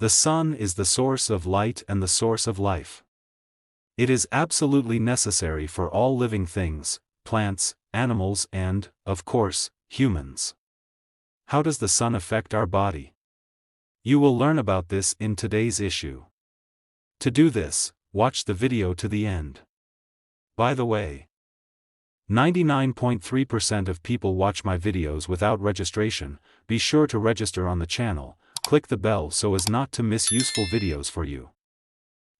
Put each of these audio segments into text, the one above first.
The sun is the source of light and the source of life. It is absolutely necessary for all living things, plants, animals and, of course, humans. How does the sun affect our body? You will learn about this in today's issue. To do this, watch the video to the end. By the way, 99.3% of people watch my videos without registration. Be sure to register on the channel, click the bell so as not to miss useful videos for you.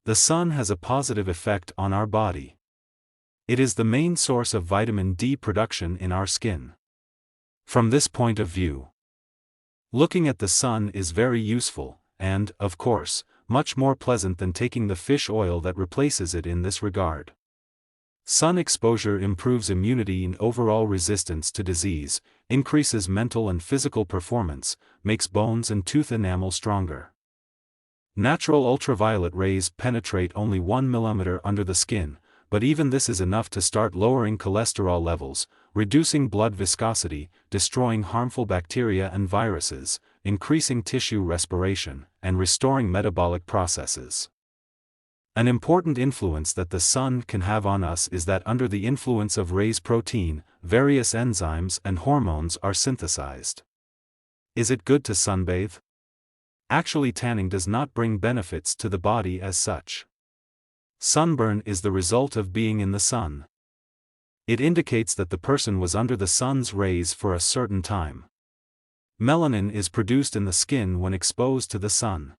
The sun has a positive effect on our body. It is the main source of vitamin D production in our skin. From this point of view, looking at the sun is very useful, and, of course, much more pleasant than taking the fish oil that replaces it in this regard. Sun exposure improves immunity and overall resistance to disease, increases mental and physical performance, makes bones and tooth enamel stronger. Natural ultraviolet rays penetrate only 1 mm under the skin, but even this is enough to start lowering cholesterol levels, reducing blood viscosity, destroying harmful bacteria and viruses, increasing tissue respiration, and restoring metabolic processes. An important influence that the sun can have on us is that under the influence of rays protein, various enzymes and hormones are synthesized. Is it good to sunbathe? Actually, tanning does not bring benefits to the body as such. Sunburn is the result of being in the sun. It indicates that the person was under the sun's rays for a certain time. Melanin is produced in the skin when exposed to the sun.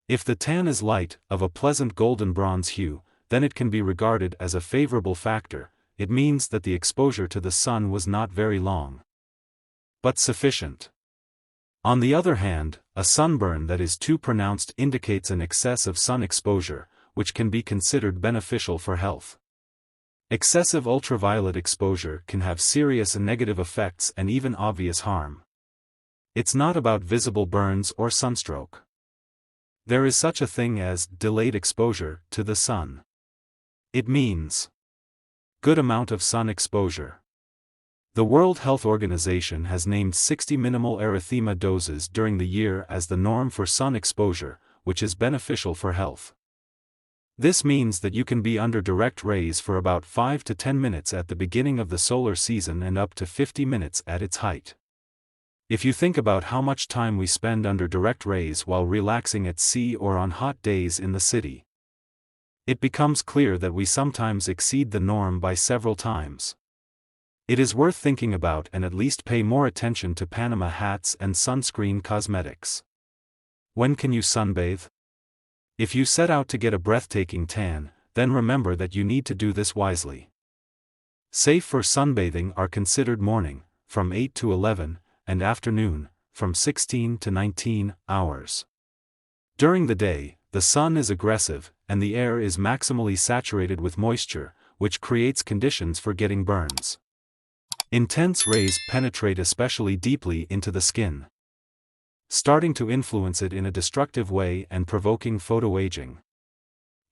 If the tan is light, of a pleasant golden bronze hue, then it can be regarded as a favorable factor. It means that the exposure to the sun was not very long, but sufficient. On the other hand, a sunburn that is too pronounced indicates an excess of sun exposure, which can be considered beneficial for health. Excessive ultraviolet exposure can have serious and negative effects and even obvious harm. It's not about visible burns or sunstroke. There is such a thing as delayed exposure to the sun. It means good amount of sun exposure. The World Health Organization has named 60 minimal erythema doses during the year as the norm for sun exposure, which is beneficial for health. This means that you can be under direct rays for about 5 to 10 minutes at the beginning of the solar season and up to 50 minutes at its height. If you think about how much time we spend under direct rays while relaxing at sea or on hot days in the city, it becomes clear that we sometimes exceed the norm by several times. It is worth thinking about and at least pay more attention to Panama hats and sunscreen cosmetics. When can you sunbathe? If you set out to get a breathtaking tan, then remember that you need to do this wisely. Safe for sunbathing are considered morning, from 8 to 11, and afternoon, from 16 to 19 hours. During the day, the sun is aggressive, and the air is maximally saturated with moisture, which creates conditions for getting burns. Intense rays penetrate especially deeply into the skin, starting to influence it in a destructive way and provoking photoaging.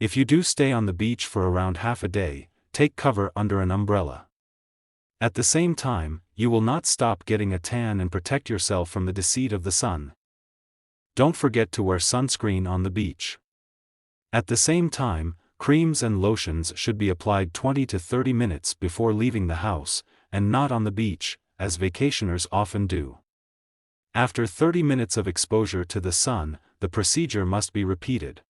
If you do stay on the beach for around half a day, take cover under an umbrella. At the same time, you will not stop getting a tan and protect yourself from the deceit of the sun. Don't forget to wear sunscreen on the beach. At the same time, creams and lotions should be applied 20 to 30 minutes before leaving the house, and not on the beach, as vacationers often do. After 30 minutes of exposure to the sun, the procedure must be repeated,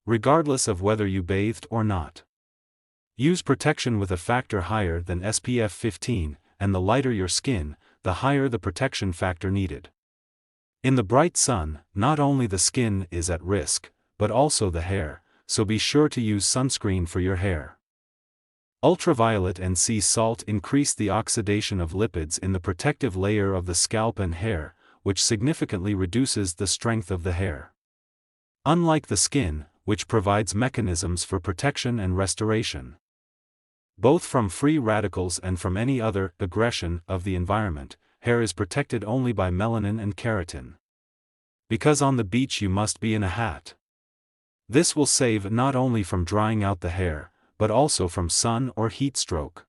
regardless of whether you bathed or not. Use protection with a factor higher than SPF 15, and the lighter your skin, the higher the protection factor needed. In the bright sun, not only the skin is at risk, but also the hair, so be sure to use sunscreen for your hair. Ultraviolet and sea salt increase the oxidation of lipids in the protective layer of the scalp and hair, which significantly reduces the strength of the hair. Unlike the skin, which provides mechanisms for protection and restoration, both from free radicals and from any other aggression of the environment, hair is protected only by melanin and keratin. Because on the beach you must be in a hat. This will save not only from drying out the hair, but also from sun or heat stroke.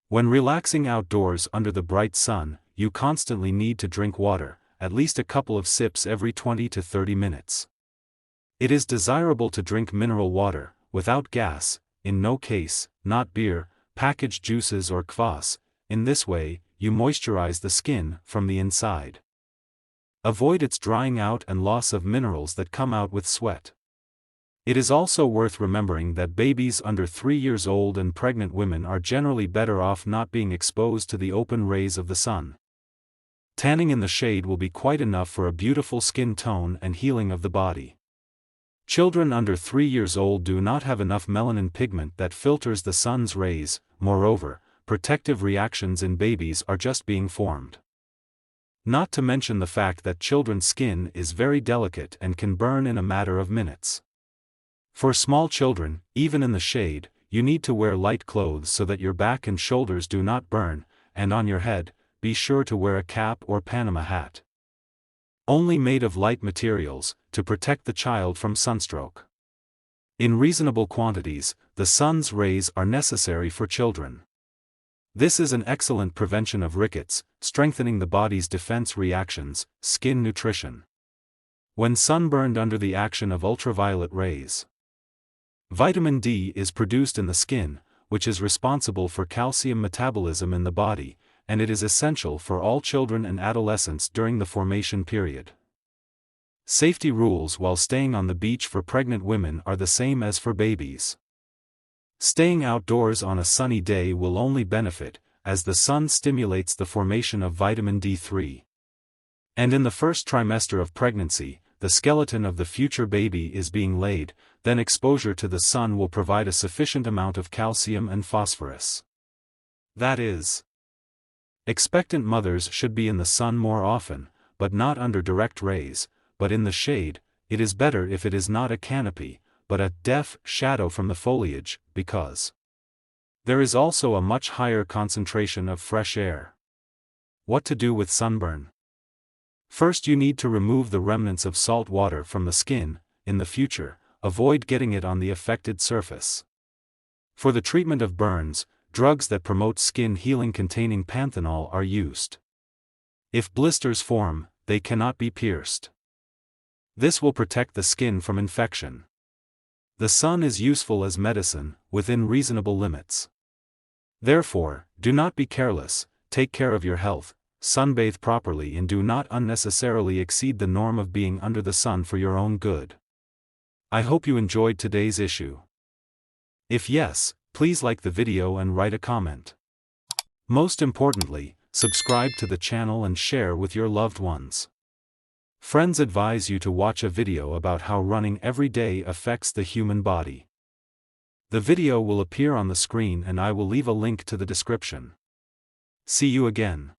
When relaxing outdoors under the bright sun, you constantly need to drink water, at least a couple of sips every 20 to 30 minutes. It is desirable to drink mineral water, without gas, in no case, not beer, packaged juices or kvass. In this way, you moisturize the skin from the inside. Avoid its drying out and loss of minerals that come out with sweat. It is also worth remembering that babies under 3 years old and pregnant women are generally better off not being exposed to the open rays of the sun. Tanning in the shade will be quite enough for a beautiful skin tone and healing of the body. Children under 3 years old do not have enough melanin pigment that filters the sun's rays. Moreover, protective reactions in babies are just being formed. Not to mention the fact that children's skin is very delicate and can burn in a matter of minutes. For small children, even in the shade, you need to wear light clothes so that your back and shoulders do not burn, and on your head, be sure to wear a cap or Panama hat. Only made of light materials, to protect the child from sunstroke. In reasonable quantities, the sun's rays are necessary for children. This is an excellent prevention of rickets, strengthening the body's defense reactions. Skin nutrition. When sunburned under the action of ultraviolet rays, vitamin D is produced in the skin, which is responsible for calcium metabolism in the body, and it is essential for all children and adolescents during the formation period. Safety rules while staying on the beach for pregnant women are the same as for babies. Staying outdoors on a sunny day will only benefit, as the sun stimulates the formation of vitamin D3. And in the first trimester of pregnancy, the skeleton of the future baby is being laid, then exposure to the sun will provide a sufficient amount of calcium and phosphorus. That is, expectant mothers should be in the sun more often, but not under direct rays, but in the shade. It is better if it is not a canopy, but a def shadow from the foliage, because there is also a much higher concentration of fresh air. What to do with sunburn? First, you need to remove the remnants of salt water from the skin. In the future, avoid getting it on the affected surface. For the treatment of burns, drugs that promote skin healing containing panthenol are used. If blisters form, they cannot be pierced. This will protect the skin from infection. The sun is useful as medicine, within reasonable limits. Therefore, do not be careless, take care of your health, sunbathe properly, and do not unnecessarily exceed the norm of being under the sun for your own good. I hope you enjoyed today's issue. If yes, please like the video and write a comment. Most importantly, subscribe to the channel and share with your loved ones. Friends advise you to watch a video about how running every day affects the human body. The video will appear on the screen and I will leave a link to the description. See you again.